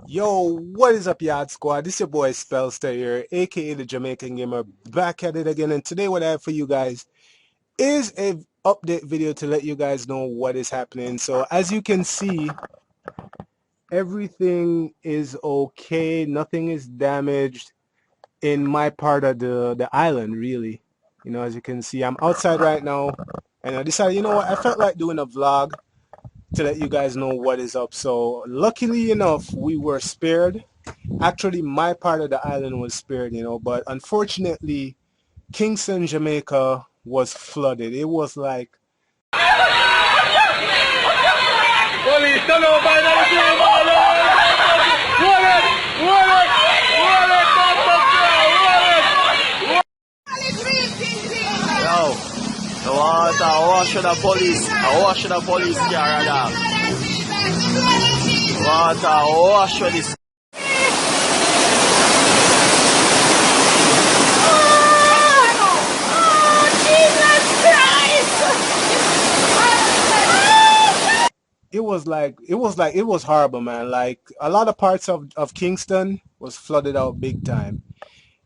Yo, what is up, Yard Squad? This is your boy Spellster here, aka the Jamaican Gamer, back at it again. And today, what I have for you guys is a update video to let you guys know what is happening. So, as you can see, everything is okay. Nothing is damaged in my part of the island, really. As you can see, I'm outside right now, and I decided, I felt like doing a vlog to let you guys know what is up. So, luckily enough, we were spared. Actually, my part of the island was spared, but unfortunately, Kingston, Jamaica was flooded. It was like, Police, turn over by the team, Yo, the water, wash the police, wash the police car, dog. Water, wash this. it was horrible, man. Like a lot of parts of Kingston was flooded out big time,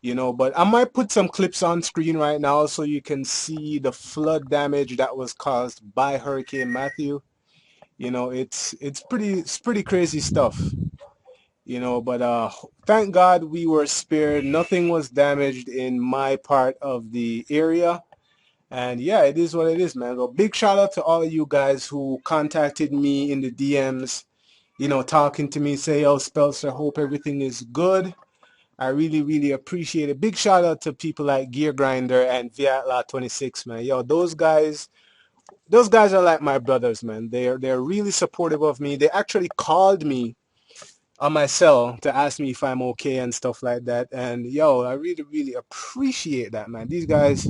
but I might put some clips on screen right now so you can see the flood damage that was caused by Hurricane Matthew. It's pretty crazy stuff. But thank God we were spared. Nothing was damaged in my part of the area. And yeah, it is what it is, man. So big shout out to all of you guys who contacted me in the DMs, talking to me, say, "Yo, Spelster, hope everything is good." I really, really appreciate it. Big shout out to people like Gear Grinder and Viatla26, man. Yo, those guys are like my brothers, man. They're really supportive of me. They actually called me on my cell to ask me if I'm okay and stuff like that. And yo, I really, really appreciate that, man. These guys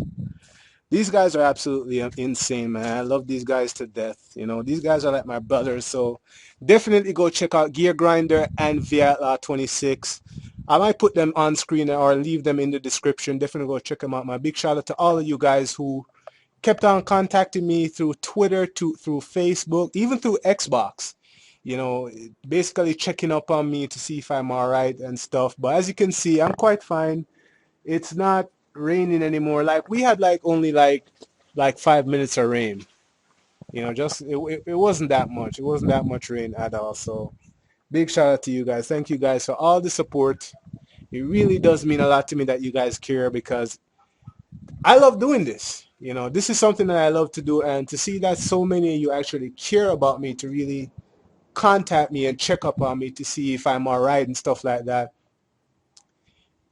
are absolutely insane, man. I love these guys to death. These guys are like my brothers. So definitely go check out Gear Grinder and Viatla26. I might put them on screen or leave them in the description. Definitely go check them out. My big shout out to all of you guys who kept on contacting me through Twitter, through Facebook, even through Xbox. Basically checking up on me to see if I'm all right and stuff. But as you can see, I'm quite fine. It's not raining anymore. Like we had only like 5 minutes of rain. Just it wasn't that much. It wasn't that much rain at all. So big shout out to you guys. Thank you guys for all the support. It really does mean a lot to me that you guys care because I love doing this. This is something that I love to do, and to see that so many of you actually care about me, to really contact me and check up on me to see if I'm all right and stuff like that.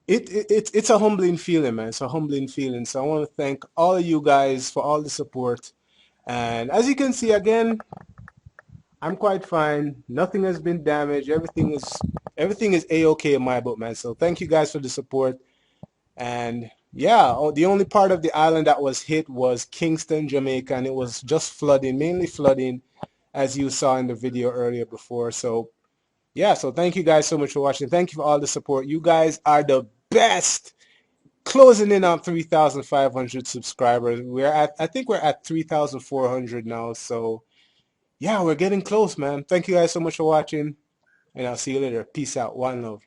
It's a humbling feeling, man. It's a humbling feeling. So I want to thank all of you guys for all the support. And as you can see, again, I'm quite fine. Nothing has been damaged. Everything is a-okay in my book, man. So thank you guys for the support. And yeah, the only part of the island that was hit was Kingston, Jamaica, and it was just flooding, mainly flooding, as you saw in the video earlier before. So yeah, so thank you guys so much for watching. Thank you for all the support. You guys are the best. Closing in on 3,500 subscribers. I think we're at 3,400 now. So yeah, we're getting close, man. Thank you guys so much for watching, and I'll see you later. Peace out. One love.